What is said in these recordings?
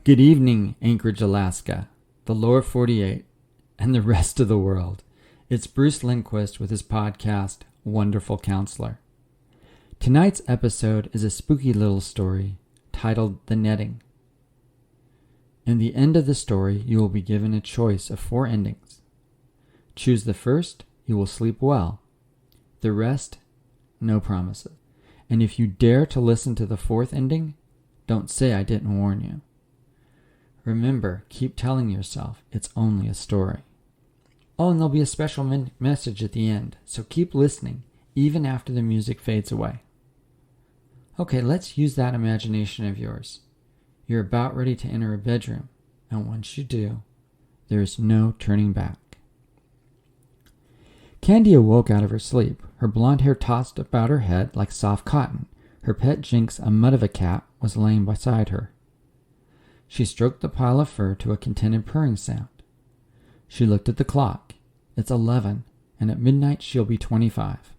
Good evening, Anchorage, Alaska, the lower 48, and the rest of the world. It's Bruce Lindquist with his podcast, Wonderful Counselor. Tonight's episode is a spooky little story titled The Netting. In the end of the story, you will be given a choice of 4 endings. Choose the first, you will sleep well. The rest, no promises. And if you dare to listen to the 4th ending, don't say I didn't warn you. Remember, keep telling yourself it's only a story. Oh, and there'll be a special message at the end, so keep listening, even after the music fades away. Okay, let's use that imagination of yours. You're about ready to enter a bedroom, and once you do, there is no turning back. Candi awoke out of her sleep. Her blonde hair tossed about her head like soft cotton. Her pet Jinx, a mutt of a cat, was laying beside her. She stroked the pile of fur to a contented purring sound. She looked at the clock. It's 11, and at midnight she'll be 25.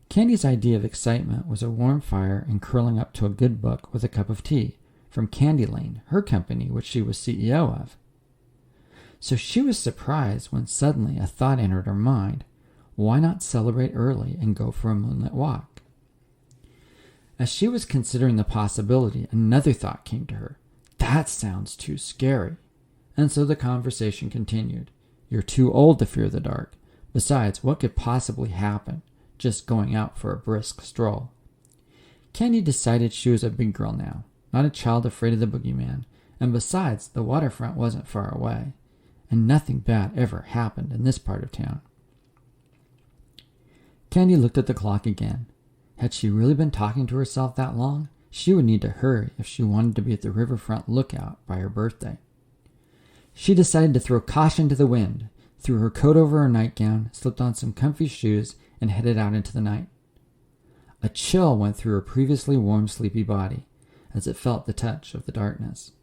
Candi's idea of excitement was a warm fire and curling up to a good book with a cup of tea from Candy Lane, her company, which she was CEO of. So she was surprised when suddenly a thought entered her mind. Why not celebrate early and go for a moonlit walk? As she was considering the possibility, another thought came to her. That sounds too scary. And so the conversation continued. You're too old to fear the dark. Besides, what could possibly happen just going out for a brisk stroll? Candi decided she was a big girl now, not a child afraid of the Bogeyman. And besides, the waterfront wasn't far away, and nothing bad ever happened in this part of town. Candi looked at the clock again. Had she really been talking to herself that long? She would need to hurry if she wanted to be at the riverfront lookout by her birthday. She decided to throw caution to the wind, threw her coat over her nightgown, slipped on some comfy shoes, and headed out into the night. A chill went through her previously warm, sleepy body as it felt the touch of the darkness.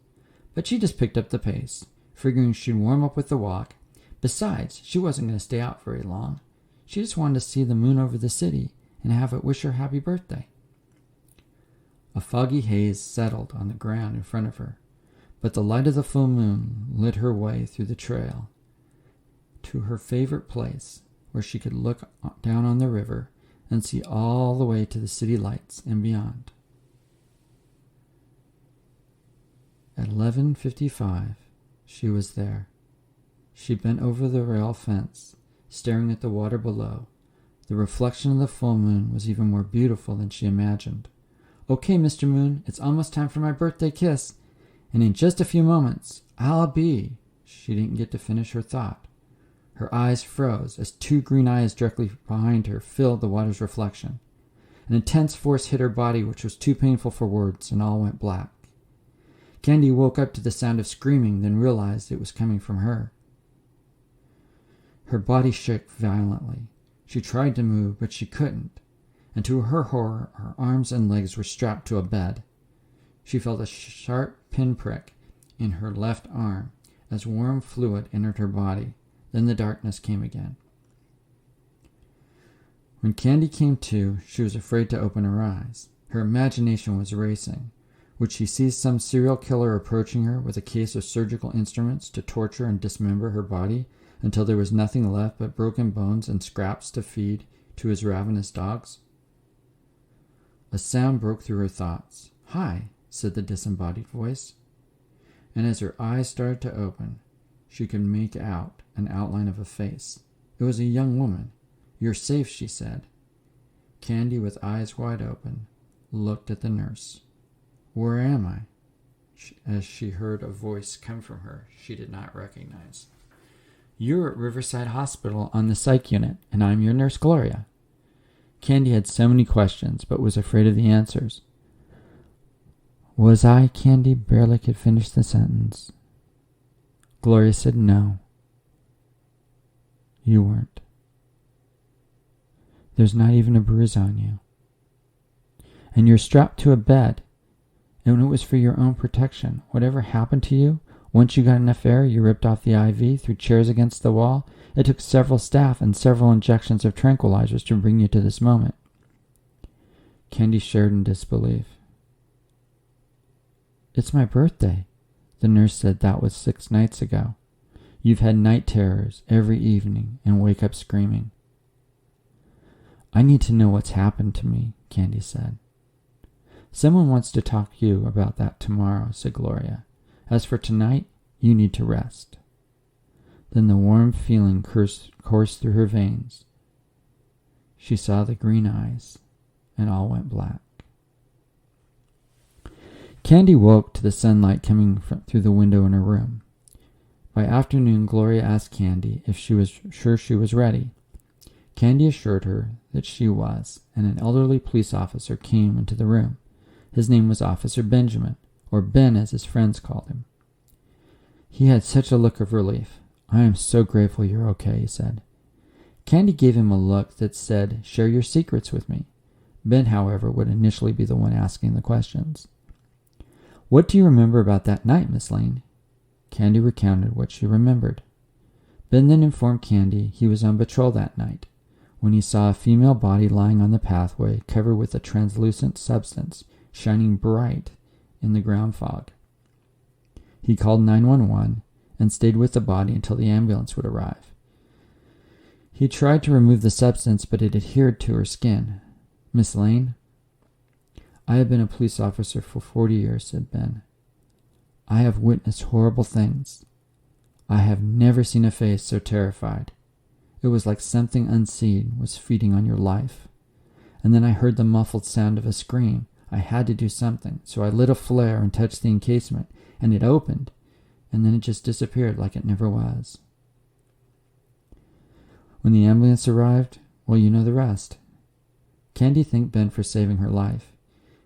But she just picked up the pace, figuring she'd warm up with the walk. Besides, she wasn't going to stay out very long. She just wanted to see the moon over the city and have it wish her happy birthday. A foggy haze settled on the ground in front of her, but the light of the full moon lit her way through the trail to her favorite place, where she could look down on the river and see all the way to the city lights and beyond. At 11:55, she was there. She bent over the rail fence, staring at the water below. The reflection of the full moon was even more beautiful than she imagined. Okay, Mr. Moon, it's almost time for my birthday kiss, and in just a few moments, I'll be... She didn't get to finish her thought. Her eyes froze as 2 green eyes directly behind her filled the water's reflection. An intense force hit her body which was too painful for words, and all went black. Candi woke up to the sound of screaming, then realized it was coming from her. Her body shook violently. She tried to move, but she couldn't. And to her horror, her arms and legs were strapped to a bed. She felt a sharp pinprick in her left arm as warm fluid entered her body. Then the darkness came again. When Candi came to, she was afraid to open her eyes. Her imagination was racing. Would she see some serial killer approaching her with a case of surgical instruments to torture and dismember her body until there was nothing left but broken bones and scraps to feed to his ravenous dogs? A sound broke through her thoughts. "Hi," said the disembodied voice. And as her eyes started to open, she could make out an outline of a face. It was a young woman. "You're safe," she said. Candi, with eyes wide open, looked at the nurse. "Where am I?" As she heard a voice come from her she did not recognize. "You're at Riverside Hospital on the psych unit, and I'm your nurse, Gloria." Candi had so many questions, but was afraid of the answers. "Was I?" Candi barely could finish the sentence. Gloria said, "No. You weren't. There's not even a bruise on you. And you're strapped to a bed. And it was for your own protection. Whatever happened to you, once you got enough air, you ripped off the IV, threw chairs against the wall. It took several staff and several injections of tranquilizers to bring you to this moment." Candi shared in disbelief. "It's my birthday. The nurse said that was 6 nights ago. You've had night terrors every evening and wake up screaming. I need to know what's happened to me, Candi said. Someone wants to talk to you about that tomorrow, said Gloria. As for tonight, you need to rest. Then the warm feeling coursed through her veins. She saw the green eyes, and all went black. Candi woke to the sunlight coming through the window in her room. By afternoon, Gloria asked Candi if she was sure she was ready. Candi assured her that she was, and an elderly police officer came into the room. His name was Officer Benjamin, or Ben as his friends called him. He had such a look of relief. I am so grateful you're okay, he said. Candi gave him a look that said, share your secrets with me. Ben, however, would initially be the one asking the questions. What do you remember about that night, Miss Lane? Candi recounted what she remembered. Ben then informed Candi he was on patrol that night, when he saw a female body lying on the pathway covered with a translucent substance shining bright in the ground fog. He called 911 and stayed with the body until the ambulance would arrive. He tried to remove the substance, but it adhered to her skin. Miss Lane? I have been a police officer for 40 years, said Ben. I have witnessed horrible things. I have never seen a face so terrified. It was like something unseen was feeding on your life. And then I heard the muffled sound of a scream. I had to do something, so I lit a flare and touched the encasement, and it opened, and then it just disappeared like it never was. When the ambulance arrived, well, you know the rest. Candi thanked Ben for saving her life.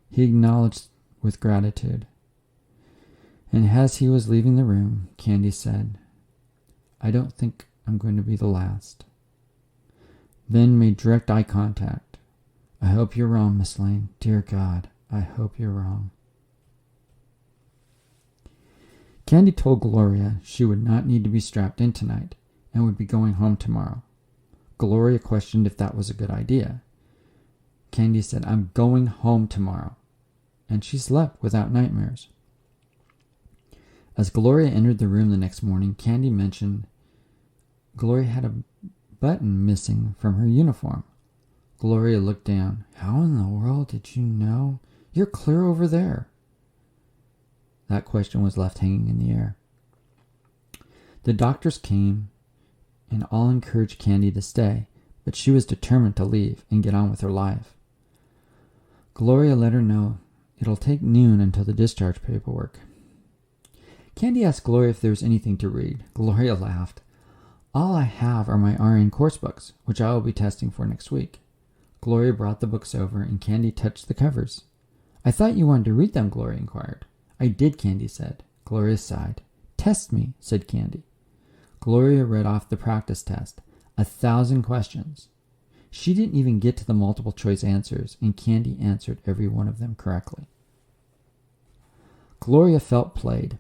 He acknowledged with gratitude. And as he was leaving the room, Candi said, I don't think I'm going to be the last. Ben made direct eye contact. I hope you're wrong, Miss Lane. Dear God, I hope you're wrong. Candi told Gloria she would not need to be strapped in tonight and would be going home tomorrow. Gloria questioned if that was a good idea. Candi said, I'm going home tomorrow. And she slept without nightmares. As Gloria entered the room the next morning, Candi mentioned Gloria had a button missing from her uniform. Gloria looked down. How in the world did you know? You're clear over there. That question was left hanging in the air. The doctors came and all encouraged Candi to stay, but she was determined to leave and get on with her life. Gloria let her know it'll take noon until the discharge paperwork. Candi asked Gloria if there was anything to read. Gloria laughed. All I have are my RN course books, which I will be testing for next week. Gloria brought the books over, and Candi touched the covers. I thought you wanted to read them, Gloria inquired. I did, Candi said. Gloria sighed. Test me, said Candi. Gloria read off the practice test. 1,000 questions. She didn't even get to the multiple choice answers, and Candi answered every one of them correctly. Gloria felt played.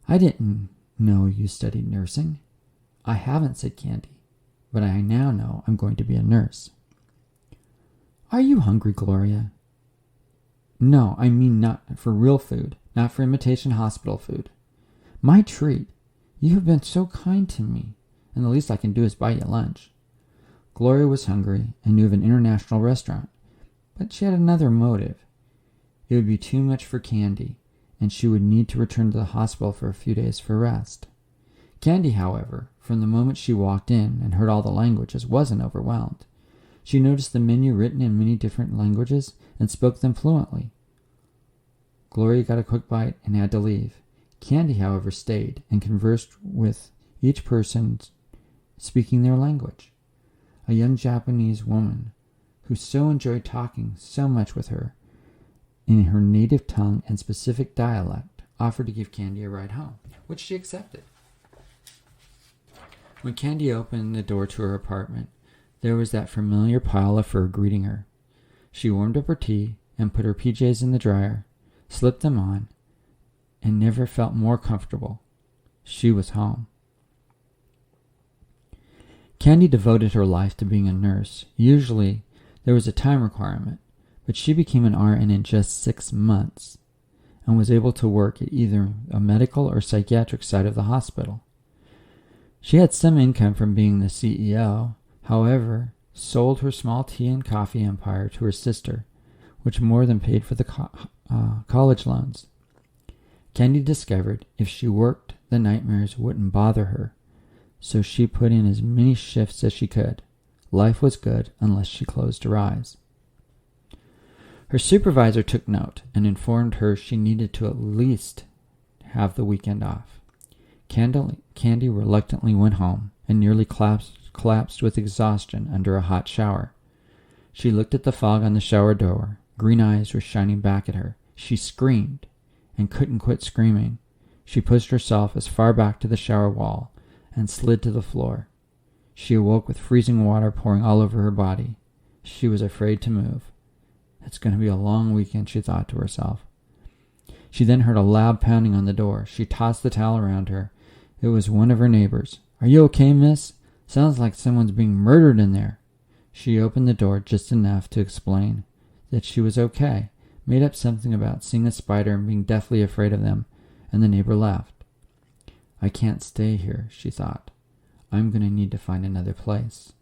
I didn't know you studied nursing. I haven't, said Candi, but I now know I'm going to be a nurse. Are you hungry, Gloria? No, I mean not for real food, not for imitation hospital food. My treat. You have been so kind to me, and the least I can do is buy you lunch. Gloria was hungry and knew of an international restaurant, but she had another motive. It would be too much for Candi, and she would need to return to the hospital for a few days for rest. Candi, however, from the moment she walked in and heard all the languages, wasn't overwhelmed. She noticed the menu written in many different languages and spoke them fluently. Gloria got a quick bite and had to leave. Candi, however, stayed and conversed with each person speaking their language. A young Japanese woman who so enjoyed talking so much with her in her native tongue and specific dialect offered to give Candi a ride home, which she accepted. When Candi opened the door to her apartment, there was that familiar pile of fur greeting her. She warmed up her tea and put her PJs in the dryer, slipped them on, and never felt more comfortable. She was home. Candi devoted her life to being a nurse. Usually, there was a time requirement, but she became an RN in just 6 months. and was able to work at either a medical or psychiatric side of the hospital. She had some income from being the CEO, however, sold her small tea and coffee empire to her sister, which more than paid for the college loans. Candi discovered if she worked, the nightmares wouldn't bother her, so she put in as many shifts as she could. Life was good unless she closed her eyes. Her supervisor took note and informed her she needed to at least have the weekend off. Candi reluctantly went home and nearly collapsed with exhaustion under a hot shower. She looked at the fog on the shower door. Green eyes were shining back at her. She screamed and couldn't quit screaming. She pushed herself as far back to the shower wall and slid to the floor. She awoke with freezing water pouring all over her body. She was afraid to move. It's going to be a long weekend, she thought to herself. She then heard a loud pounding on the door. She tossed the towel around her. It was one of her neighbors. "Are you okay, miss? Sounds like someone's being murdered in there." She opened the door just enough to explain that she was okay, made up something about seeing a spider and being deathly afraid of them, and the neighbor left. "I can't stay here," she thought. "I'm going to need to find another place."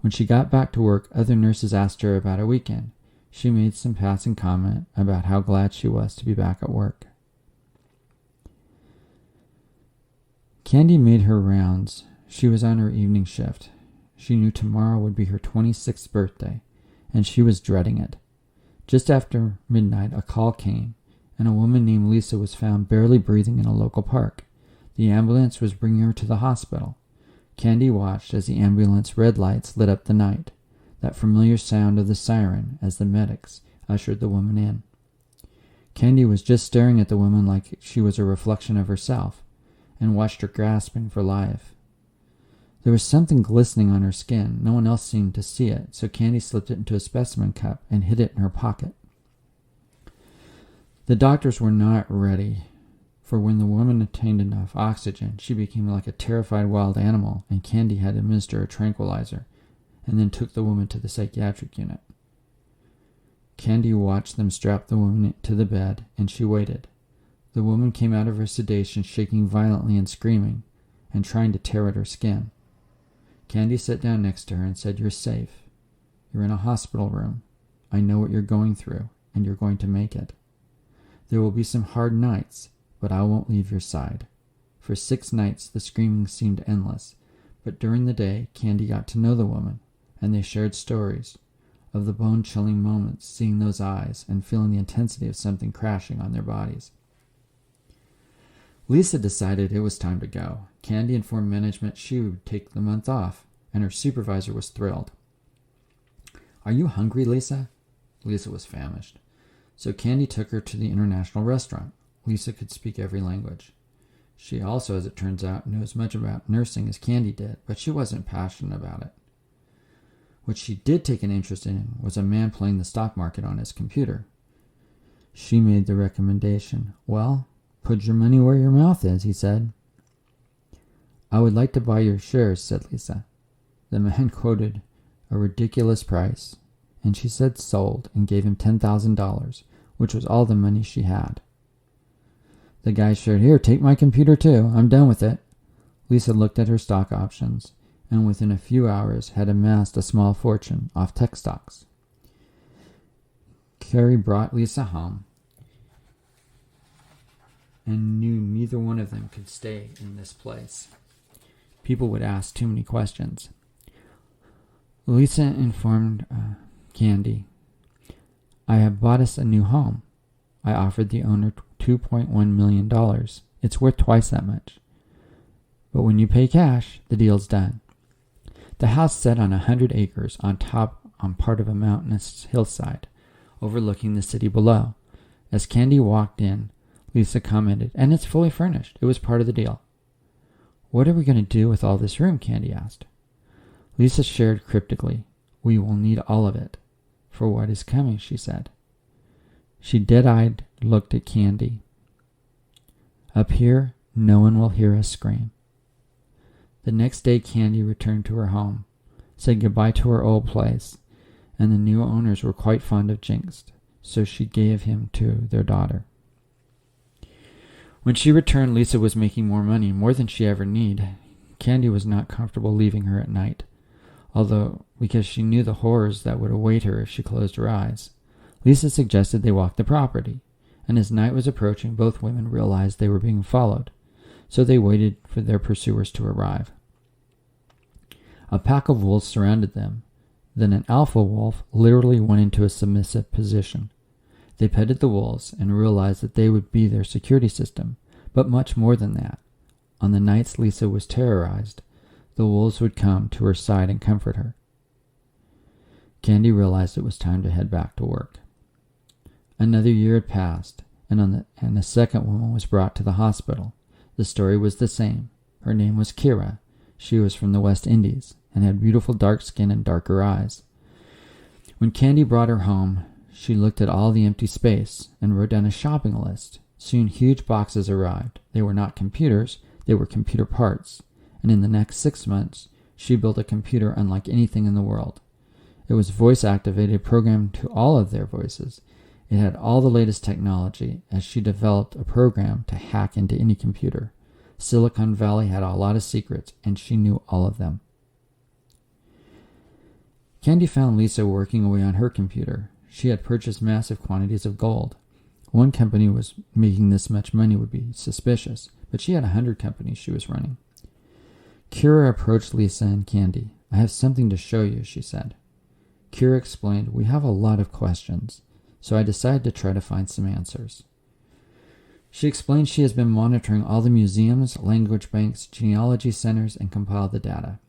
When she got back to work, other nurses asked her about her weekend. She made some passing comment about how glad she was to be back at work. Candi made her rounds. She was on her evening shift. She knew tomorrow would be her 26th birthday, and she was dreading it. Just after midnight, a call came, and a woman named Lisa was found barely breathing in a local park. The ambulance was bringing her to the hospital. Candi watched as the ambulance red lights lit up the night, that familiar sound of the siren as the medics ushered the woman in. Candi was just staring at the woman like she was a reflection of herself, and watched her grasping for life. There was something glistening on her skin. No one else seemed to see it, so Candi slipped it into a specimen cup and hid it in her pocket. The doctors were not ready, for when the woman attained enough oxygen, she became like a terrified wild animal, and Candi had to administer a tranquilizer, and then took the woman to the psychiatric unit. Candi watched them strap the woman to the bed, and she waited. The woman came out of her sedation shaking violently and screaming, and trying to tear at her skin. Candi sat down next to her and said, "You're safe. You're in a hospital room. I know what you're going through, and you're going to make it. There will be some hard nights, but I won't leave your side." For 6 nights the screaming seemed endless, but during the day Candi got to know the woman, and they shared stories of the bone-chilling moments, seeing those eyes and feeling the intensity of something crashing on their bodies. Lisa decided it was time to go. Candi informed management she would take the month off, and her supervisor was thrilled. "Are you hungry, Lisa?" Lisa was famished. So Candi took her to the international restaurant. Lisa could speak every language. She also, as it turns out, knew as much about nursing as Candi did, but she wasn't passionate about it. What she did take an interest in was a man playing the stock market on his computer. She made the recommendation. "Well, put your money where your mouth is," he said. "I would like to buy your shares," said Lisa. The man quoted a ridiculous price, and she said sold and gave him $10,000, which was all the money she had. The guy shared, "Here, take my computer too. I'm done with it." Lisa looked at her stock options, and within a few hours had amassed a small fortune off tech stocks. Carrie brought Lisa home and knew neither one of them could stay in this place. People would ask too many questions. Lisa informed Candi, "I have bought us a new home. I offered the owner $2.1 million. It's worth twice that much. But when you pay cash, the deal's done." The house sat on 100 acres on part of a mountainous hillside, overlooking the city below. As Candi walked in, Lisa commented, "And it's fully furnished. It was part of the deal." "What are we going to do with all this room?" Candi asked. Lisa shared cryptically, "We will need all of it for what is coming," she said. She dead-eyed looked at Candi. "Up here, no one will hear us scream." The next day, Candi returned to her home, said goodbye to her old place, and the new owners were quite fond of Jinx, so she gave him to their daughter. When she returned, Lisa was making more money, more than she ever needed. Candi was not comfortable leaving her at night, although because she knew the horrors that would await her if she closed her eyes. Lisa suggested they walk the property, and as night was approaching, both women realized they were being followed, so they waited for their pursuers to arrive. A pack of wolves surrounded them. Then an alpha wolf literally went into a submissive position. They petted the wolves and realized that they would be their security system, but much more than that. On the nights Lisa was terrorized, the wolves would come to her side and comfort her. Candi realized it was time to head back to work. Another year had passed, and a second woman was brought to the hospital. The story was the same. Her name was Kira. She was from the West Indies and had beautiful dark skin and darker eyes. When Candi brought her home, she looked at all the empty space and wrote down a shopping list. Soon huge boxes arrived. They were not computers, they were computer parts. And in the next 6 months, she built a computer unlike anything in the world. It was voice-activated, programmed to all of their voices. It had all the latest technology, as she developed a program to hack into any computer. Silicon Valley had a lot of secrets, and she knew all of them. Candi found Lisa working away on her computer. She had purchased massive quantities of gold. One company was making this much money would be suspicious, but she had 100 companies she was running. Kira approached Lisa and Candi. "I have something to show you," she said. Kira explained, "We have a lot of questions, so I decided to try to find some answers." She explained she has been monitoring all the museums, language banks, genealogy centers, and compiled the data.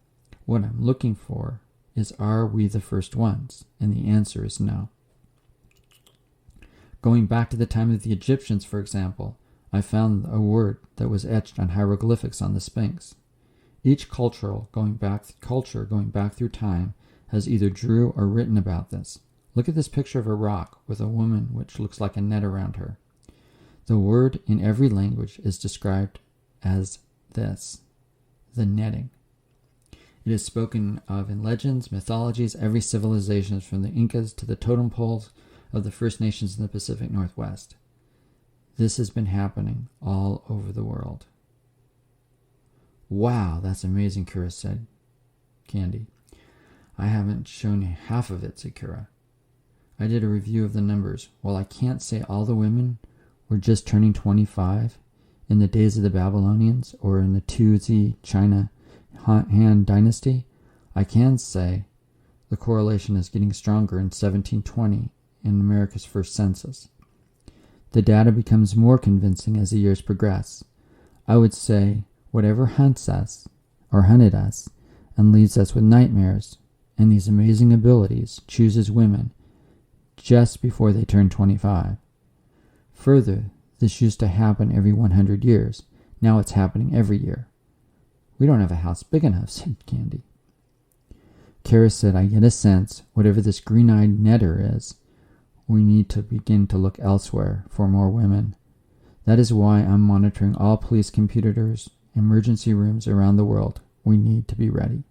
"What I'm looking for is, are we the first ones?" And the answer is no. Going back to the time of the Egyptians, for example, I found a word that was etched on hieroglyphics on the Sphinx. Each culture going back through time has either drew or written about this. Look at this picture of a rock with a woman which looks like a net around her. The word in every language is described as this, the netting. It is spoken of in legends, mythologies, every civilization from the Incas to the totem poles of the First Nations in the Pacific Northwest. This has been happening all over the world. "Wow, that's amazing," Kira said. Candi, "I haven't shown you half of it," said Kira. "I did a review of the numbers. While I can't say all the women were just turning 25 in the days of the Babylonians or in the Tuzi China Han dynasty, I can say the correlation is getting stronger in 1720 in America's first census. The data becomes more convincing as the years progress. I would say whatever hunted us and leaves us with nightmares and these amazing abilities chooses women just before they turn 25. Further, this used to happen every 100 years. Now it's happening every year." "We don't have a house big enough," said Candi. Kara said, "I get a sense, whatever this green-eyed netter is, we need to begin to look elsewhere for more women. That is why I'm monitoring all police computers, emergency rooms around the world. We need to be ready."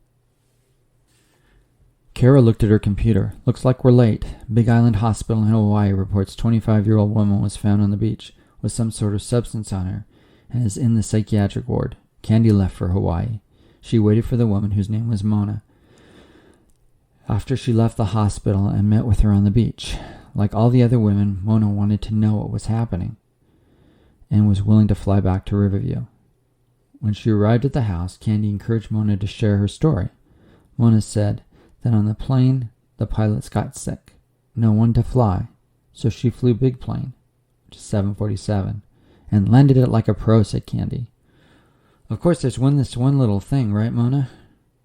Kara looked at her computer. "Looks like we're late. Big Island Hospital in Hawaii reports 25-year-old woman was found on the beach with some sort of substance on her and is in the psychiatric ward." Candi left for Hawaii. She waited for the woman whose name was Mona after she left the hospital and met with her on the beach. Like all the other women, Mona wanted to know what was happening and was willing to fly back to Riverview. When she arrived at the house, Candi encouraged Mona to share her story. Mona said that on the plane, the pilots got sick. No one to fly, so she flew big plane, which is 747, and landed it like a pro, said Candi. "Of course, there's this one little thing, right, Mona?"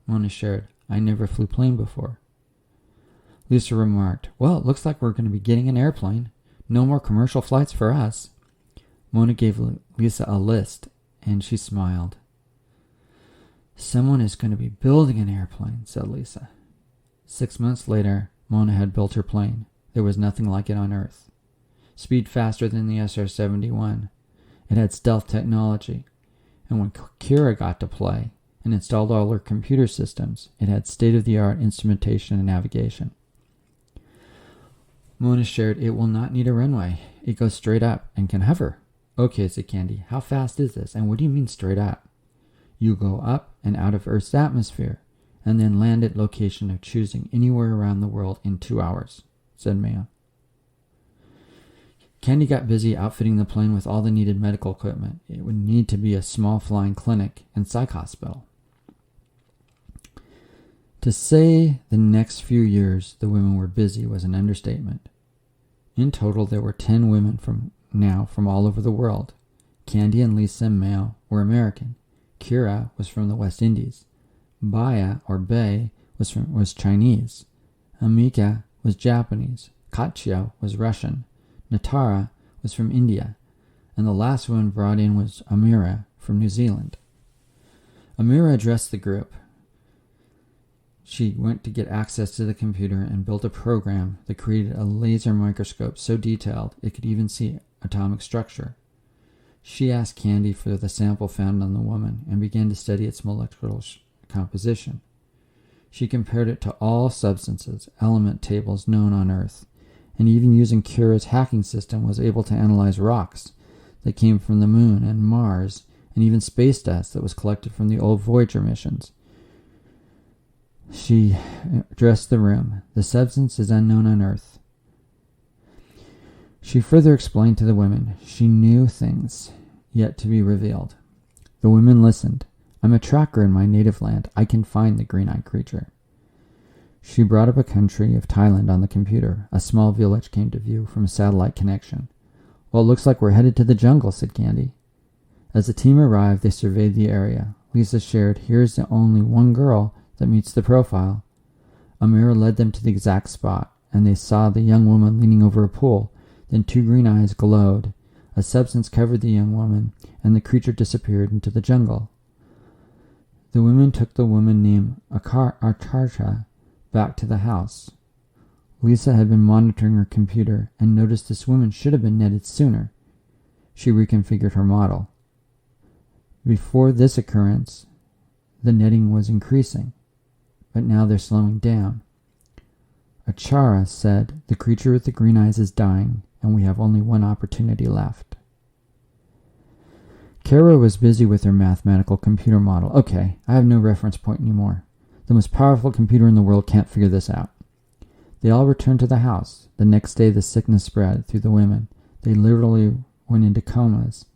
Mona shared, "I never flew plane before." Lisa remarked, "Well, it looks like we're going to be getting an airplane. No more commercial flights for us." Mona gave Lisa a list, and she smiled. "Someone is going to be building an airplane," said Lisa. 6 months later, Mona had built her plane. There was nothing like it on Earth. Speed faster than the SR-71. It had stealth technology. And when Kira got to play and installed all her computer systems, it had state-of-the-art instrumentation and navigation. Mona shared, "It will not need a runway. It goes straight up and can hover. Okay, said Candi. How fast is this, and what do you mean straight up? You go up and out of Earth's atmosphere, and then land at location of choosing anywhere around the world in 2 hours, said Maya. Candi got busy outfitting the plane with all the needed medical equipment. It would need to be a small flying clinic and psych hospital. To say the next few years the women were busy was an understatement. In total, there were 10 women from all over the world. Candi and Lisa and Maya were American. Kira was from the West Indies. Baya, or Bay, was Chinese. Amika was Japanese. Katya was Russian. Natara was from India. And the last one brought in was Amira from New Zealand. Amira addressed the group. She went to get access to the computer and built a program that created a laser microscope so detailed it could even see atomic structure. She asked Candi for the sample found on the woman and began to study its molecular composition. She compared it to all substances, element tables known on Earth, and even using Kira's hacking system was able to analyze rocks that came from the Moon and Mars, and even space dust that was collected from the old Voyager missions. She addressed the room. The substance is unknown on Earth. She further explained to the women she knew things yet to be revealed. The women listened. I'm a tracker in my native land. I can find the green-eyed creature. She brought up a country of Thailand on the computer. A small village came to view from a satellite connection. Well, it looks like we're headed to the jungle, said Candi. As the team arrived, they surveyed the area. Lisa shared, here's the only one girl that meets the profile. Amira led them to the exact spot, and they saw the young woman leaning over a pool. Then 2 green eyes glowed. A substance covered the young woman, and the creature disappeared into the jungle. The women took the woman named Acharya back to the house. Lisa had been monitoring her computer and noticed this woman should have been netted sooner. She reconfigured her model. Before this occurrence, the netting was increasing, but now they're slowing down. Acharya said, the creature with the green eyes is dying, and we have only one opportunity left. Kara was busy with her mathematical computer model. Okay, I have no reference point anymore. The most powerful computer in the world can't figure this out. They all returned to the house. The next day the sickness spread through the women. They literally went into comas,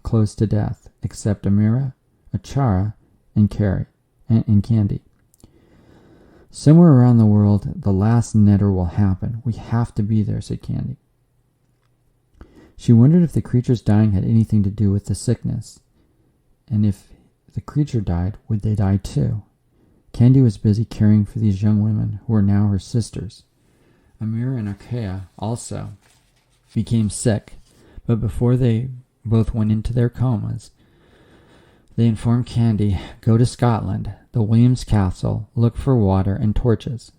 close to death, except Amira, Acharya, and Candi. Somewhere around the world, the last netter will happen. We have to be there, said Candi. She wondered if the creature's dying had anything to do with the sickness. And if the creature died, would they die too? Candi was busy caring for these young women who were now her sisters. Amira and Arkea also became sick, but before they both went into their comas, they informed Candi, go to Scotland, the Williams Castle, look for water and torches.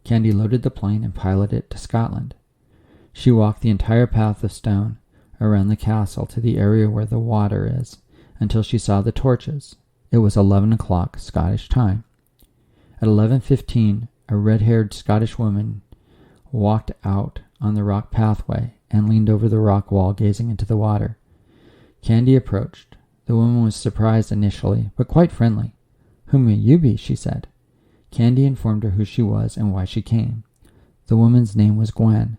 Candi loaded the plane and piloted it to Scotland. She walked the entire path of stone around the castle to the area where the water is until she saw the torches. It was 11 o'clock Scottish time. At 11:15, a red-haired Scottish woman walked out on the rock pathway and leaned over the rock wall gazing into the water. Candi approached. The woman was surprised initially, but quite friendly. Who may you be? She said. Candi informed her who she was and why she came. The woman's name was Gwen.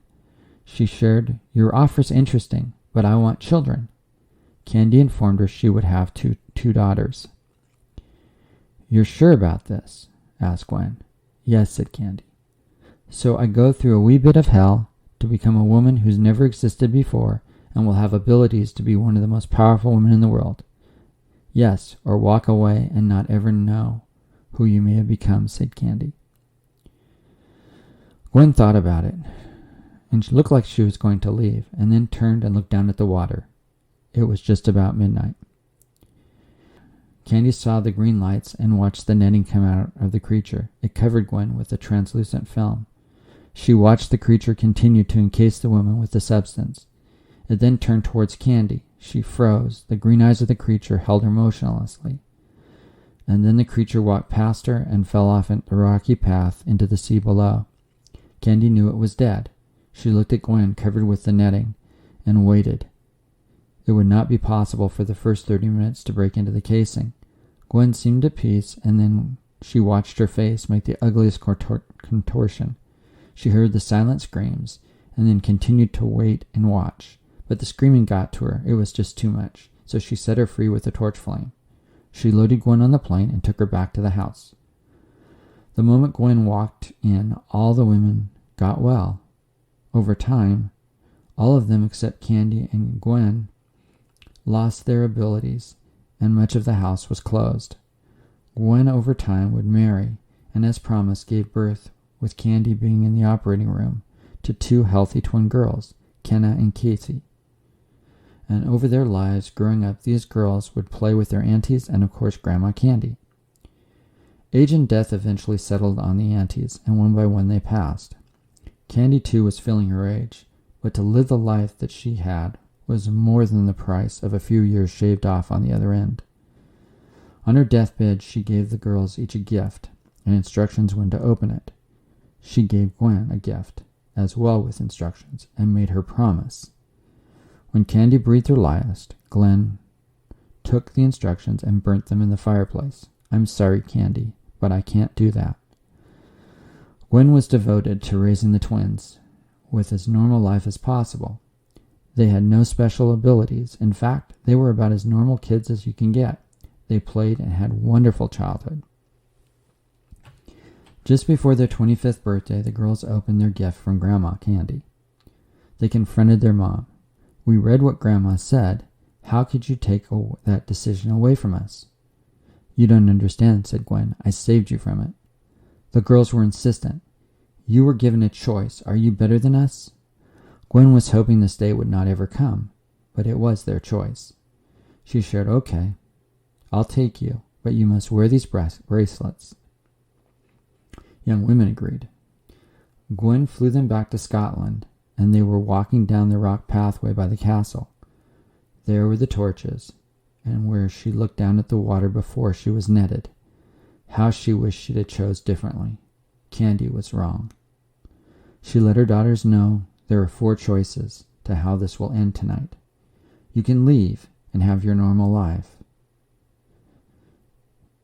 She shared, your offer's interesting, but I want children. Candi informed her she would have two daughters. You're sure about this? Asked Gwen. Yes, said Candi. So I go through a wee bit of hell to become a woman who's never existed before and will have abilities to be one of the most powerful women in the world. Yes, or walk away and not ever know who you may have become, said Candi. Gwen thought about it, and she looked like she was going to leave, and then turned and looked down at the water. It was just about midnight. Candi saw the green lights and watched the netting come out of the creature. It covered Gwen with a translucent film. She watched the creature continue to encase the woman with the substance. It then turned towards Candi. She froze. The green eyes of the creature held her motionlessly. And then the creature walked past her and fell off the rocky path into the sea below. Candi knew it was dead. She looked at Gwen, covered with the netting, and waited. It would not be possible for the first 30 minutes to break into the casing. Gwen seemed at peace, and then she watched her face make the ugliest contortion. She heard the silent screams, and then continued to wait and watch. But the screaming got to her. It was just too much, so she set her free with a torch flame. She loaded Gwen on the plane and took her back to the house. The moment Gwen walked in, all the women got well. Over time, all of them except Candi and Gwen lost their abilities, and much of the house was closed. Gwen over time would marry, and as promised gave birth, with Candi being in the operating room, to 2 healthy twin girls, Kenna and Casey. And over their lives growing up, these girls would play with their aunties and of course Grandma Candi. Age and death eventually settled on the aunties, and one by one they passed. Candi too was feeling her age, but to live the life that she had was more than the price of a few years shaved off on the other end. On her deathbed, she gave the girls each a gift, and instructions when to open it. She gave Gwen a gift, as well with instructions, and made her promise. When Candi breathed her last, Gwen took the instructions and burnt them in the fireplace. I'm sorry, Candi, but I can't do that. Gwen was devoted to raising the twins, with as normal life as possible. They had no special abilities. In fact, they were about as normal kids as you can get. They played and had wonderful childhood. Just before their 25th birthday, the girls opened their gift from Grandma Candi. They confronted their mom. We read what Grandma said. How could you take that decision away from us? You don't understand, said Gwen. I saved you from it. The girls were insistent. You were given a choice. Are you better than us? Gwen was hoping this day would not ever come, but it was their choice. She shared, okay, I'll take you, but you must wear these bracelets. Young women agreed. Gwen flew them back to Scotland, and they were walking down the rock pathway by the castle. There were the torches, and where she looked down at the water before she was netted. How she wished she'd have chose differently. Candi was wrong. She let her daughters know there are 4 choices to how this will end tonight. You can leave and have your normal life.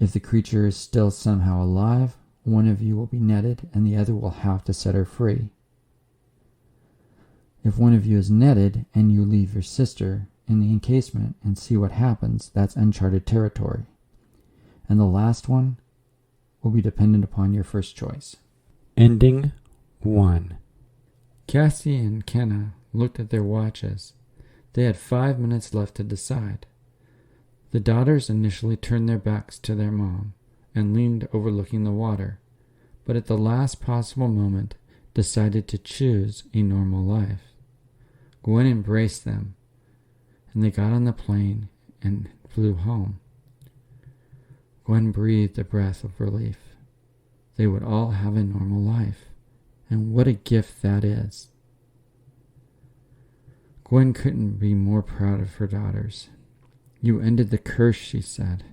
If the creature is still somehow alive, one of you will be netted and the other will have to set her free. If one of you is netted and you leave your sister in the encasement and see what happens, that's uncharted territory. And the last one will be dependent upon your first choice. Ending 1. Cassie and Kenna looked at their watches. They had 5 minutes left to decide. The daughters initially turned their backs to their mom and leaned overlooking the water, but at the last possible moment decided to choose a normal life. Gwen embraced them, and they got on the plane and flew home. Gwen breathed a breath of relief. They would all have a normal life, and what a gift that is. Gwen couldn't be more proud of her daughters. You ended the curse, she said.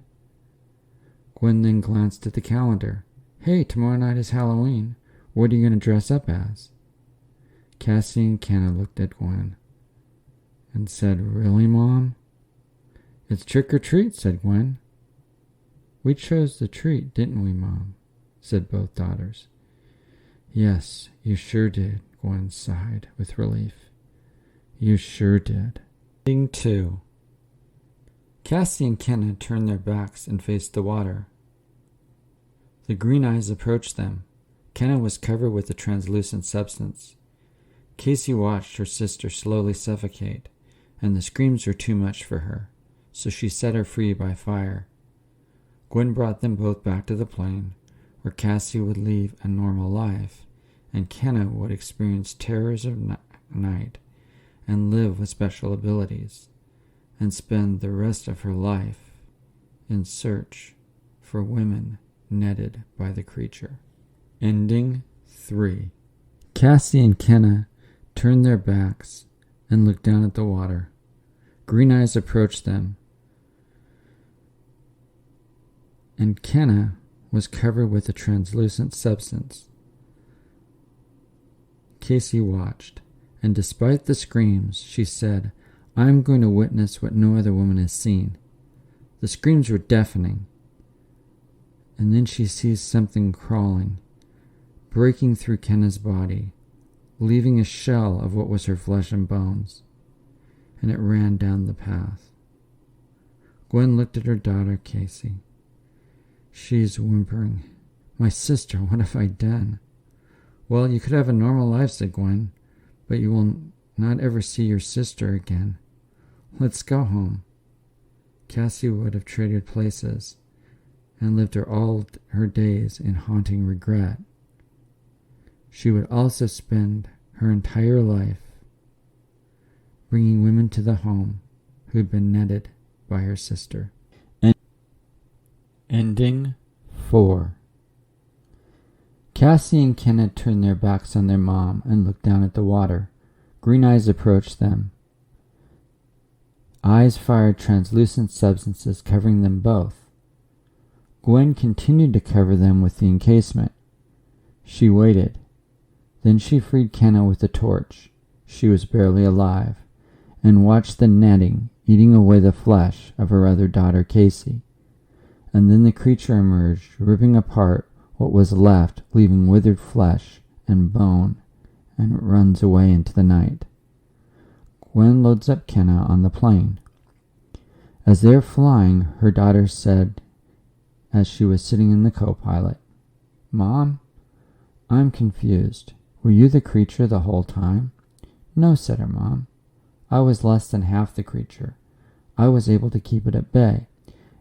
Gwen then glanced at the calendar. Hey, tomorrow night is Halloween. What are you going to dress up as? Cassie and Kenna looked at Gwen and said, Really, Mom? It's trick or treat, said Gwen. We chose the treat, didn't we, Mom? Said both daughters. Yes, you sure did, Gwen sighed with relief. You sure did. Thing 2. Cassie and Kenna turned their backs and faced the water. The green eyes approached them. Kenna was covered with a translucent substance. Casey watched her sister slowly suffocate, and the screams were too much for her, so she set her free by fire. Gwen brought them both back to the plane, where Cassie would lead a normal life, and Kenna would experience terrors of night and live with special abilities, and spend the rest of her life in search for women netted by the creature. Ending 3. Cassie and Kenna turned their backs and looked down at the water. Green eyes approached them, and Kenna was covered with a translucent substance. Casey watched, and despite the screams, she said, I'm going to witness what no other woman has seen. The screams were deafening. And then she sees something crawling, breaking through Kenna's body, leaving a shell of what was her flesh and bones, and it ran down the path. Gwen looked at her daughter, Casey. She's whimpering. My sister, what have I done? Well, you could have a normal life, said Gwen, but you will not ever see your sister again. Let's go home. Cassie would have traded places and lived all her days in haunting regret. She would also spend her entire life bringing women to the home who had been netted by her sister. Ending 4. Cassie and Kenneth turned their backs on their mom and looked down at the water. Green eyes approached them. Eyes fired translucent substances covering them both. Gwen continued to cover them with the encasement. She waited. Then she freed Kenna with a torch. She was barely alive, and watched the netting eating away the flesh of her other daughter, Casey. And then the creature emerged, ripping apart what was left, leaving withered flesh and bone, and it runs away into the night. Gwen loads up Kenna on the plane. As they're flying, her daughter said, as she was sitting in the co-pilot, "Mom, I'm confused. Were you the creature the whole time?" "No," said her mom. "I was less than half the creature. I was able to keep it at bay,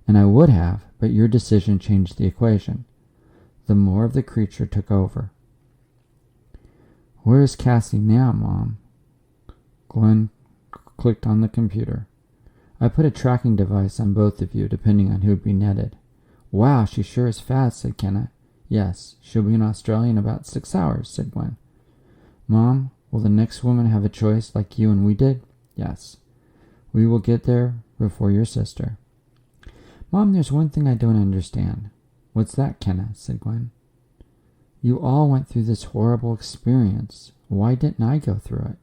and I would have, but your decision changed the equation. The more of the creature took over." "Where is Cassie now, Mom?" Gwen clicked on the computer. "I put a tracking device on both of you, depending on who'd be netted." "Wow, she sure is fast," said Kenna. "Yes, she'll be in Australia in about 6 hours," said Gwen. "Mom, will the next woman have a choice like you and we did?" "Yes. We will get there before your sister." "Mom, there's one thing I don't understand." "What's that, Kenna?" said Gwen. "You all went through this horrible experience. Why didn't I go through it?"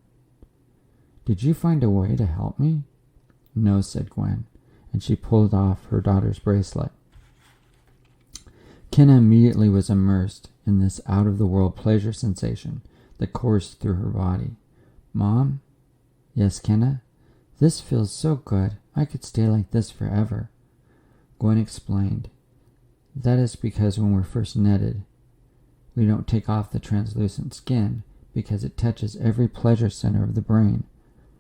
"Did you find a way to help me?" "No," said Gwen, and she pulled off her daughter's bracelet. Kenna immediately was immersed in this out-of-the-world pleasure sensation that coursed through her body. "Mom?" "Yes, Kenna? This feels so good. I could stay like this forever." Gwen explained. "That is because when we're first netted, we don't take off the translucent skin because it touches every pleasure center of the brain.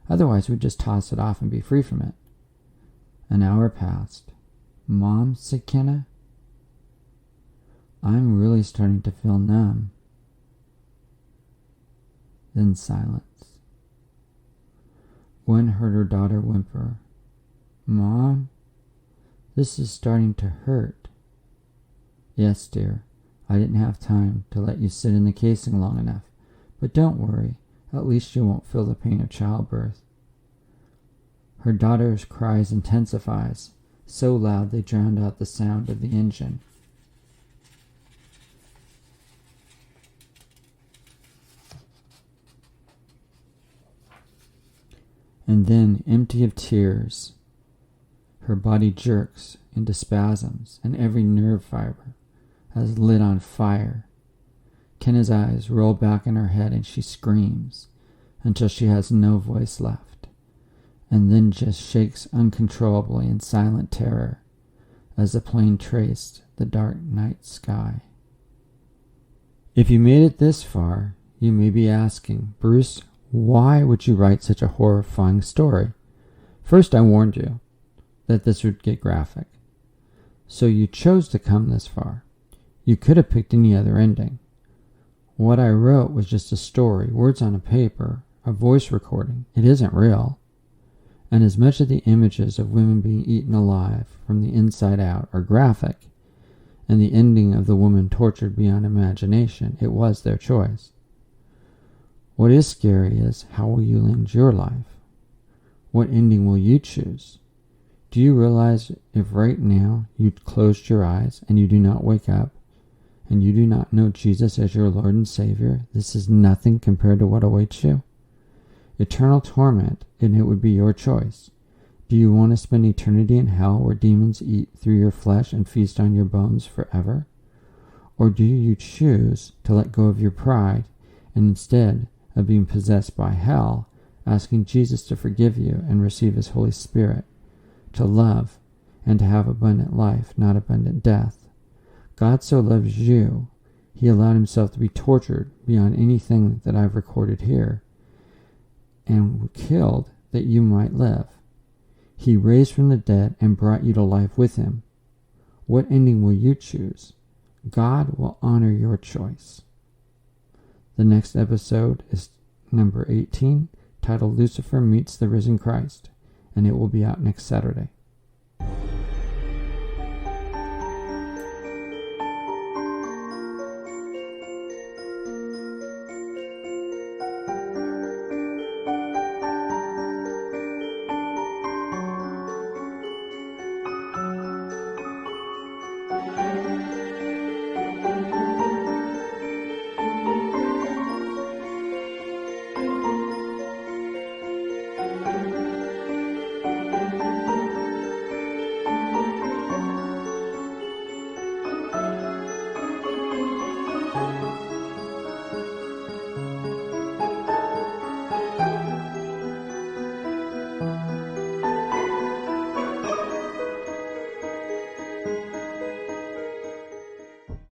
Otherwise, we'd just toss it off and be free from it." An hour passed. "Mom," said Kenna, "I'm really starting to feel numb." Then silence. Gwen heard her daughter whimper, "Mom, this is starting to hurt." "Yes, dear. I didn't have time to let you sit in the casing long enough. But don't worry. At least you won't feel the pain of childbirth." Her daughter's cries intensifies, so loud they drowned out the sound of the engine. And then, empty of tears, her body jerks into spasms, and every nerve fiber has lit on fire. Kenna's eyes roll back in her head, and she screams until she has no voice left, and then just shakes uncontrollably in silent terror as the plane traced the dark night sky. If you made it this far, you may be asking, "Bruce, why would you write such a horrifying story?" First, I warned you that this would get graphic. So you chose to come this far. You could have picked any other ending. What I wrote was just a story, words on a paper, a voice recording. It isn't real. And as much of the images of women being eaten alive from the inside out are graphic, and the ending of the woman tortured beyond imagination, it was their choice. What is scary is, how will you end your life? What ending will you choose? Do you realize if right now you closed your eyes and you do not wake up, and you do not know Jesus as your Lord and Savior, this is nothing compared to what awaits you? eternal torment, and it would be your choice. Do you want to spend eternity in hell where demons eat through your flesh and feast on your bones forever? Or do you choose to let go of your pride and instead of being possessed by hell, asking Jesus to forgive you and receive his Holy Spirit, to love and to have abundant life, not abundant death? God so loves you, he allowed himself to be tortured beyond anything that I've recorded here, and killed that you might live. He raised from the dead and brought you to life with him. What ending will you choose? God will honor your choice. The next episode is number 18, titled Lucifer Meets the Risen Christ, and it will be out next Saturday.